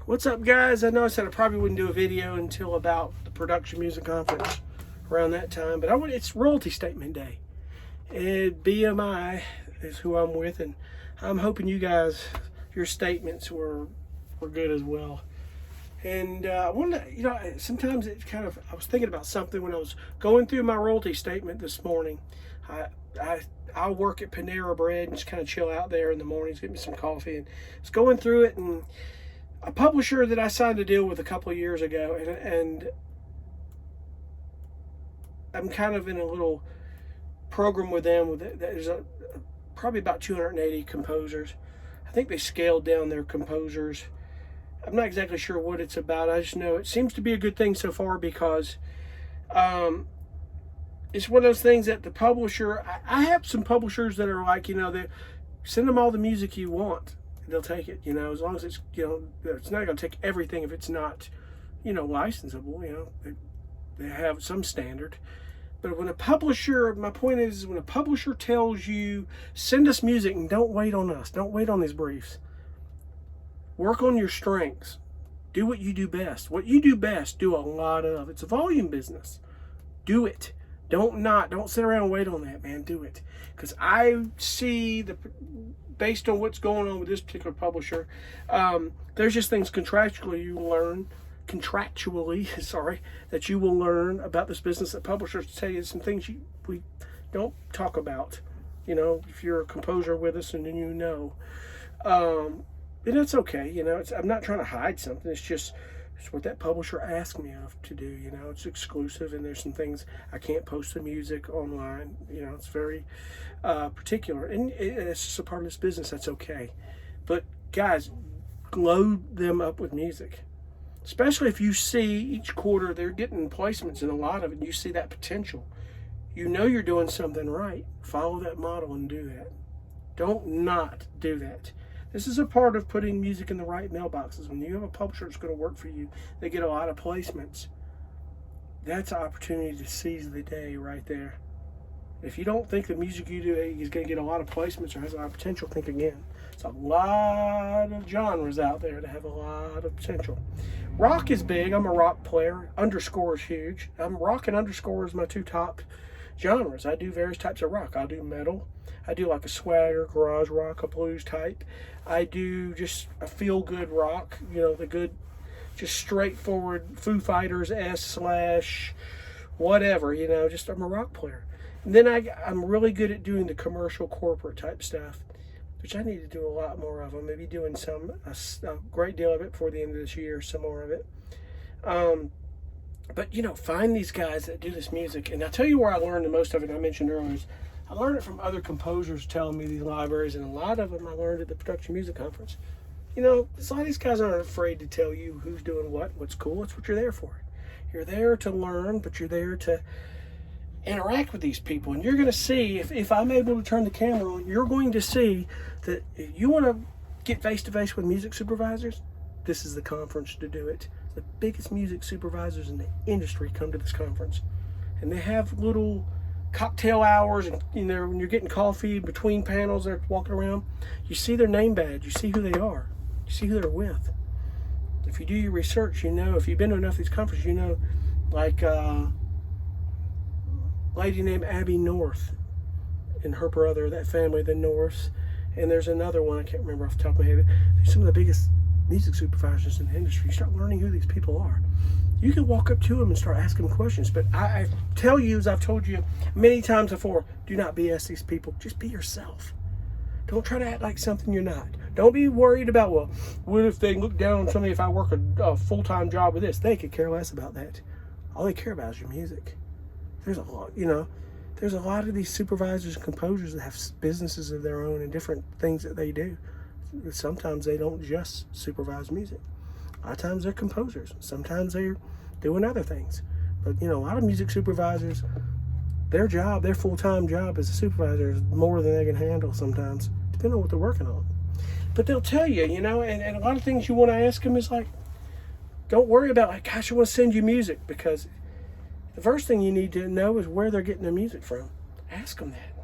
What's up, guys? I know I said I probably wouldn't do a video until about the Production Music Conference around that time, but it's royalty statement day. And BMI is who I'm with, and I'm hoping you guys, your statements were good as well. And I wanted to, sometimes I was thinking about something when I was going through my royalty statement this morning. I work at Panera Bread and just kind of chill out there in the mornings, get me some coffee, and it's going through it, and a publisher that I signed a deal with a couple of years ago, and I'm kind of in a little program with them. There's probably about 280 composers. I think they scaled down their composers. I'm not exactly sure what it's about. I just know it seems to be a good thing so far because it's one of those things that the publisher, I have some publishers that are like, they send them all the music you want. They'll take it, as long as it's, it's not going to take everything if it's not, licensable, they have some standard. But when a publisher, my point is, when a publisher tells you, send us music and don't wait on us, don't wait on these briefs. Work on your strengths. Do what you do best. What you do best, do a lot of. It's a volume business. Do it. Don't sit around and wait on that, man. Do it. Because I see based on what's going on with this particular publisher, there's just things contractually, that you will learn about this business, that publishers tell you some things we don't talk about. If you're a composer with us and then and that's okay. I'm not trying to hide something. It's what that publisher asked me to do. It's exclusive, and there's some things I can't post the music online. It's very particular, and it's just a part of this business. That's okay. But guys, load them up with music, especially if you see each quarter they're getting placements in a lot of it, and you see that potential. You're doing something right. Follow that model and do that. Don't not do that. This is a part of putting music in the right mailboxes. When you have a publisher that's going to work for you, they get a lot of placements. That's an opportunity to seize the day right there. If you don't think the music you do is going to get a lot of placements or has a lot of potential, think again. It's a lot of genres out there that have a lot of potential. Rock is big. I'm a rock player. Underscore is huge. Rock and underscore is my two top genres. I do various types of rock. I'll do metal. I do like a swagger, garage rock, a blues type. I do just a feel-good rock, the good, just straightforward Foo Fighters / whatever, I'm a rock player. And then I'm really good at doing the commercial corporate type stuff, which I need to do a lot more of. I'm maybe doing a great deal of it before the end of this year, some more of it. But find these guys that do this music. And I'll tell you where I learned the most of it, I mentioned earlier, I learned it from other composers telling me these libraries, and a lot of them I learned at the Production Music Conference. A lot of these guys aren't afraid to tell you who's doing what's cool. It's what you're there for. You're there to learn, but you're there to interact with these people. And you're going to see, if I'm able to turn the camera on, you're going to see that if you want to get face-to-face with music supervisors, this is the conference to do it. The biggest music supervisors in the industry come to this conference. And they have little cocktail hours, and when you're getting coffee between panels, they're walking around, you see their name badge, you see who they are, you see who they're with. If you do your research, if you've been to enough of these conferences, like a lady named Abby North and her brother, that family, the Norths, and there's another one I can't remember off the top of my head. They're some of the biggest music supervisors in the industry. You start learning who these people are. You can walk up to them and start asking them questions. But I tell you, as I've told you many times before, do not BS these people. Just be yourself. Don't try to act like something you're not. Don't be worried about, what if they look down on something if I work a full-time job with this? They could care less about that. All they care about is your music. There's a lot of these supervisors and composers that have businesses of their own and different things that they do. Sometimes they don't just supervise music. A lot of times they're composers. Sometimes they're doing other things. But, a lot of music supervisors, their full-time job as a supervisor is more than they can handle sometimes, depending on what they're working on. But they'll tell you, and a lot of things you want to ask them is like, don't worry about, gosh, I want to send you music, because the first thing you need to know is where they're getting their music from. Ask them that.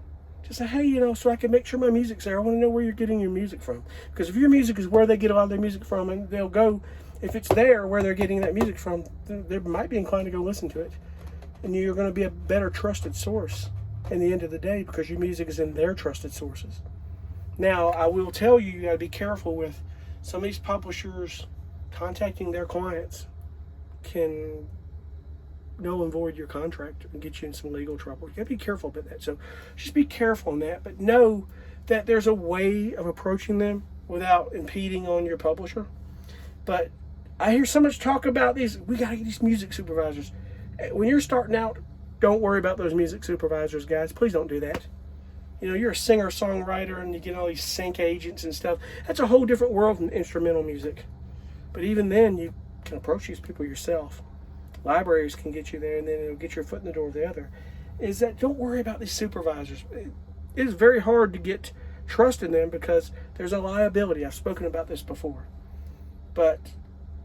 Just say, hey, so I can make sure my music's there. I want to know where you're getting your music from. Because if your music is where they get a lot of their music from, and they'll go, if it's there where they're getting that music from, they might be inclined to go listen to it. And you're going to be a better trusted source in the end of the day because your music is in their trusted sources. Now, I will tell you, you got to be careful with some of these publishers contacting their clients can null and void your contract and get you in some legal trouble. You got to be careful about that. So just be careful on that, but know that there's a way of approaching them without impeding on your publisher. But I hear so much talk about these, we got to get these music supervisors. When you're starting out, don't worry about those music supervisors, guys. Please don't do that. You're a singer-songwriter and you get all these sync agents and stuff. That's a whole different world than instrumental music. But even then, you can approach these people yourself. Libraries can get you there, and then it'll get your foot in the door of the other. Is that don't worry about these supervisors. It is very hard to get trust in them because there's a liability. I've spoken about this before. But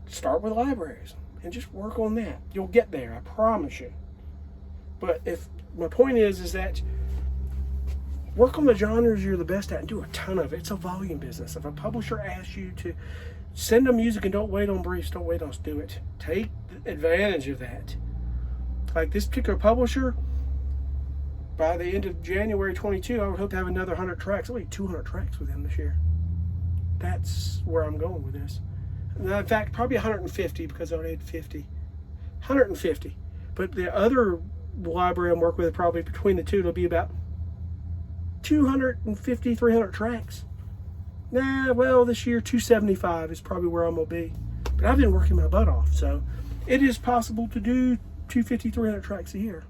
start with libraries and just work on that. You'll get there, I promise you. But if my point is that work on the genres you're the best at and do a ton of it. It's a volume business. If a publisher asks you to send them music and don't wait on briefs, don't wait on us, do it. Take advantage of that. Like this particular publisher, by the end of January 22, I would hope to have another 100 tracks. I'll be 200 tracks with them this year. That's where I'm going with this. Now, in fact, probably 150 because I already had 50. 150. But the other library I'm working with, probably between the two, it'll be about 250, 300 tracks. This year 275 is probably where I'm going to be. But I've been working my butt off, so it is possible to do 250, 300 tracks a year.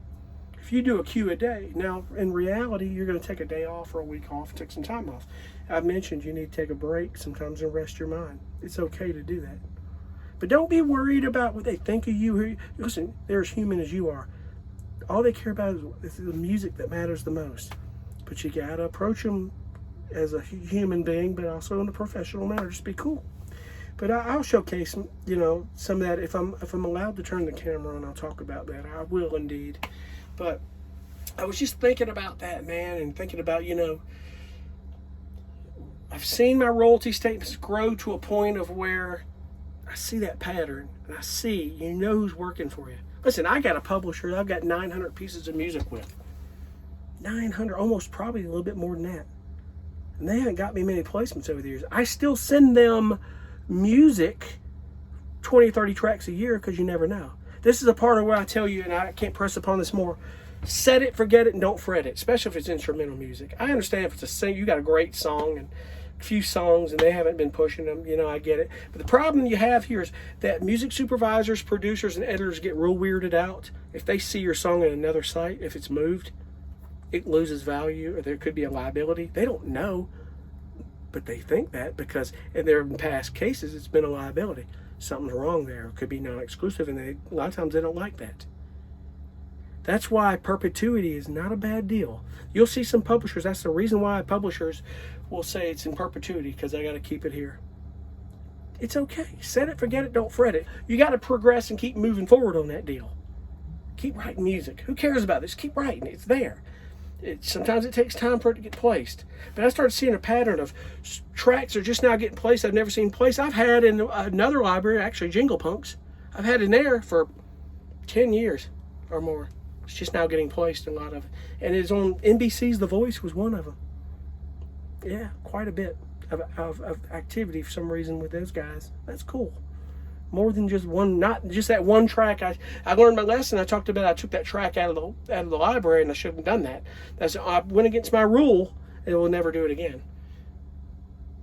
If you do a queue a day. Now, in reality, you're going to take a day off or a week off, take some time off. I've mentioned you need to take a break sometimes and rest your mind. It's okay to do that. But don't be worried about what they think of you. Listen, they're as human as you are. All they care about is the music that matters the most. But you got to approach them as a human being, but also in a professional manner. Just be cool. But I'll showcase, some of that. If I'm allowed to turn the camera on, I'll talk about that. I will indeed. But I was just thinking about that, man, and thinking about, I've seen my royalty statements grow to a point of where I see that pattern, and I see, who's working for you. Listen, I got a publisher I've got 900 pieces of music with. 900, almost probably a little bit more than that. And they haven't got me many placements over the years. I still send them music, 20, 30 tracks a year, because you never know. This is a part of where I tell you, and I can't press upon this more, set it, forget it, and don't fret it, especially if it's instrumental music. I understand if it's you got a great song and a few songs and they haven't been pushing them, I get it. But the problem you have here is that music supervisors, producers, and editors get real weirded out. If they see your song on another site, if it's moved, it loses value, or there could be a liability. They don't know, but they think that because in their past cases, it's been a liability. Something's wrong there. It could be non-exclusive, and a lot of times they don't like that. That's why perpetuity is not a bad deal. You'll see some publishers, that's the reason why publishers will say it's in perpetuity, because I got to keep it here. It's okay. Set it, forget it, don't fret it. You got to progress and keep moving forward on that deal. Keep writing music. Who cares about this? Keep writing. It's there. Sometimes it takes time for it to get placed. But I started seeing a pattern of tracks are just now getting placed I've never seen placed. I've had in another library, actually Jingle Punks, I've had in there for 10 years or more. It's just now getting placed, a lot of it. And it's on NBC's The Voice was one of them. Yeah, quite a bit of activity for some reason with those guys. That's cool. More than just one, not just that one track. I learned my lesson. I took that track out of the library, and I shouldn't have done that. I went against my rule, and we'll never do it again.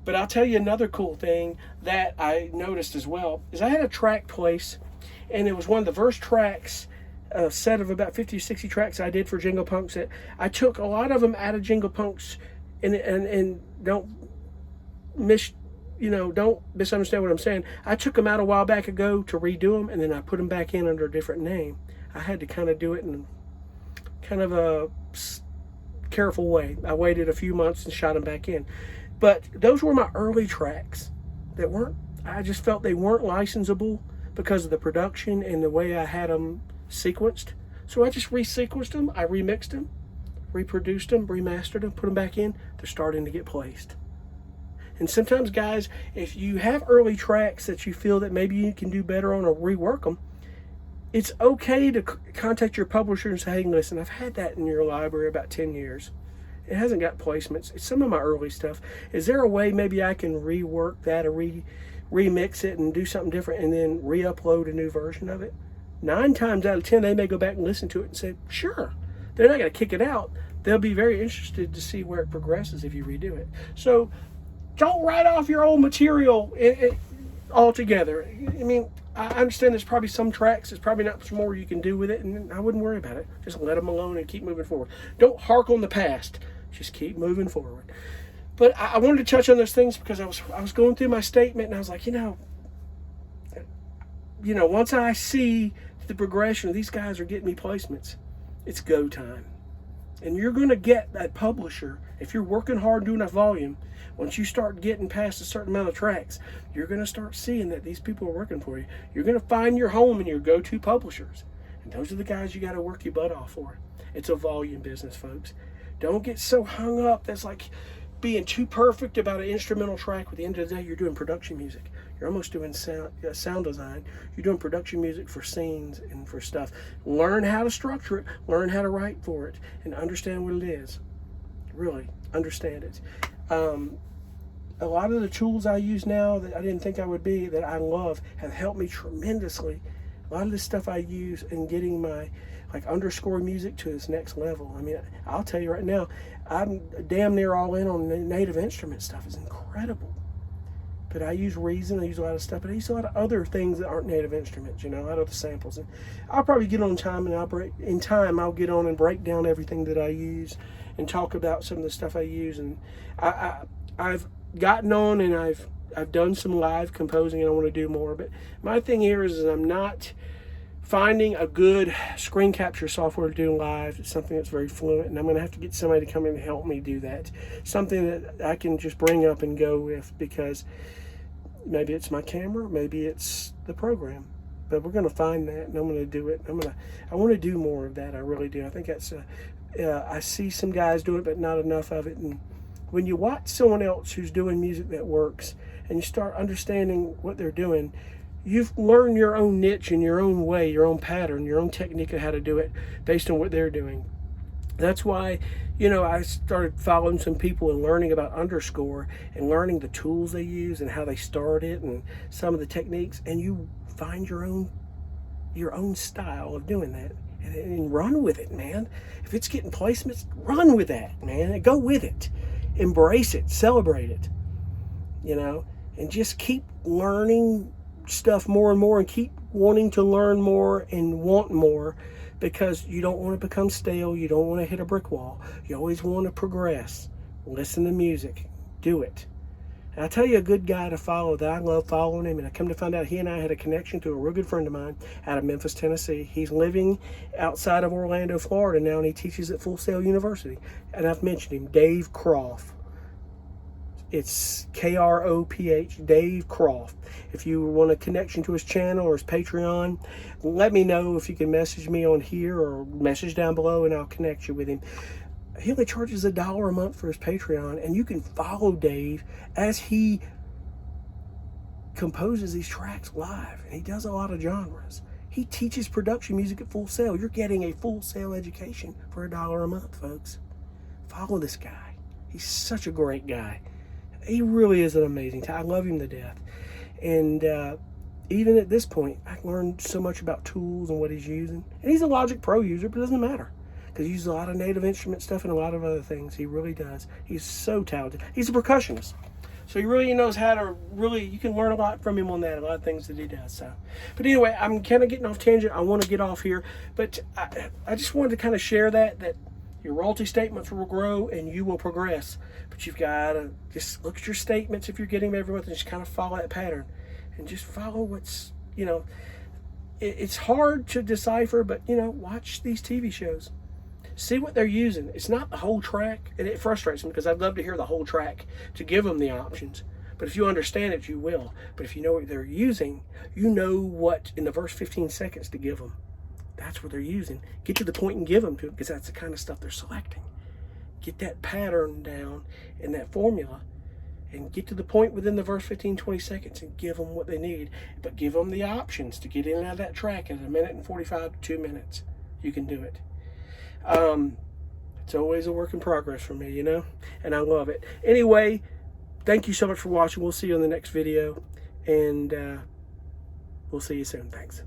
But I'll tell you another cool thing that I noticed as well is I had a track place, and it was one of the first tracks, a set of about 50 or 60 tracks I did for Jingle Punks. That I took a lot of them out of Jingle Punks, and don't misunderstand what I'm saying. I took them out a while back ago to redo them, and then I put them back in under a different name. I had to kind of do it in kind of a careful way. I waited a few months and shot them back in. But those were my early tracks I just felt they weren't licensable because of the production and the way I had them sequenced. So I just resequenced them, I remixed them, reproduced them, remastered them, put them back in, they're starting to get placed. And sometimes, guys, if you have early tracks that you feel that maybe you can do better on or rework them, it's okay to contact your publisher and say, hey, listen, I've had that in your library about 10 years. It hasn't got placements. It's some of my early stuff. Is there a way maybe I can rework that or remix it and do something different and then re-upload a new version of it? 9 times out of 10, they may go back and listen to it and say, sure. They're not going to kick it out. They'll be very interested to see where it progresses if you redo it. So don't write off your old material altogether. I mean, I understand there's probably some tracks, there's probably not much more you can do with it, and I wouldn't worry about it. Just let them alone and keep moving forward. Don't hark on the past. Just keep moving forward. But I wanted to touch on those things because I was going through my statement, and I was like, once I see the progression of these guys are getting me placements, it's go time. And you're going to get that publisher, if you're working hard doing enough volume, once you start getting past a certain amount of tracks, you're going to start seeing that these people are working for you. You're going to find your home and your go-to publishers. And those are the guys you got to work your butt off for. It's a volume business, folks. Don't get so hung up that's like being too perfect about an instrumental track. At the end of the day, you're doing production music. You're almost doing sound design. You're doing production music for scenes and for stuff. Learn how to structure it. Learn how to write for it. And understand what it is. Really, understand it. A lot of the tools I use now that I didn't think I would be, that I love, have helped me tremendously. A lot of the stuff I use in getting my underscore music to its next level. I mean, I'll tell you right now, I'm damn near all in on native instrument stuff. It's incredible. But I use Reason, I use a lot of stuff, but I use a lot of other things that aren't native instruments, out of the samples. And I'll probably get on time, and I'll get on and break down everything that I use and talk about some of the stuff I use. And I've gotten on and I've done some live composing, and I want to do more. But my thing here is I'm not finding a good screen capture software to do live. It's something that's very fluent, and I'm going to have to get somebody to come in and help me do that. Something that I can just bring up and go with, because maybe it's my camera, maybe it's the program. But we're going to find that, and I'm going to do it. I want to do more of that. I really do. I think that's I see some guys do it, but not enough of it. And when you watch someone else who's doing music that works, and you start understanding what they're doing, you've learned your own niche in your own way, your own pattern, your own technique of how to do it based on what they're doing. That's why, I started following some people and learning about underscore and learning the tools they use and how they start it and some of the techniques. And you find your own style of doing that and run with it, man. If it's getting placements, run with that, man. Go with it. Embrace it. Celebrate it. And just keep learning stuff more and more, and keep wanting to learn more and want more, because you don't want to become stale. You don't want to hit a brick wall. You always want to progress. Listen to music. Do it. And I'll tell you a good guy to follow that I love following him, and I come to find out he and I had a connection to a real good friend of mine out of Memphis, Tennessee. He's living outside of Orlando, Florida now, and he teaches at Full Sail University. And I've mentioned him, Dave Croft. It's Kroph, Dave Croft. If you want a connection to his channel or his Patreon, let me know. If you can message me on here or message down below, and I'll connect you with him. He only charges $1 a month for his Patreon, and you can follow Dave as he composes these tracks live, and he does a lot of genres. He teaches production music at Full Sail. You're getting a Full Sail education for $1 a month, folks. Follow this guy. He's such a great guy. He really is an amazing guy. I love him to death. And even at this point, I learned so much about tools and what he's using. And he's a Logic Pro user, but it doesn't matter, because he uses a lot of native instrument stuff and a lot of other things. He really does. He's so talented. He's a percussionist. So he really knows how to you can learn a lot from him on that, a lot of things that he does. So, but anyway, I'm kind of getting off tangent. I want to get off here. But I just wanted to kind of share that your royalty statements will grow and you will progress. But you've got to just look at your statements if you're getting them every month, and just kind of follow that pattern. And just follow what's, it's hard to decipher, but, watch these TV shows. See what they're using. It's not the whole track, and it frustrates me because I'd love to hear the whole track to give them the options. But if you understand it, you will. But if you know what they're using, you know what in the first 15 seconds to give them. That's what they're using. Get to the point and give them to it, because that's the kind of stuff they're selecting. get that pattern down and that formula, and get to the point within the first 15, 20 seconds and give them what they need. But give them the options to get in and out of that track in 1:45 to 2 minutes. You can do it. It's always a work in progress for me, you know, and I love it. Anyway, thank you so much for watching. We'll see you on the next video, and we'll see you soon. Thanks.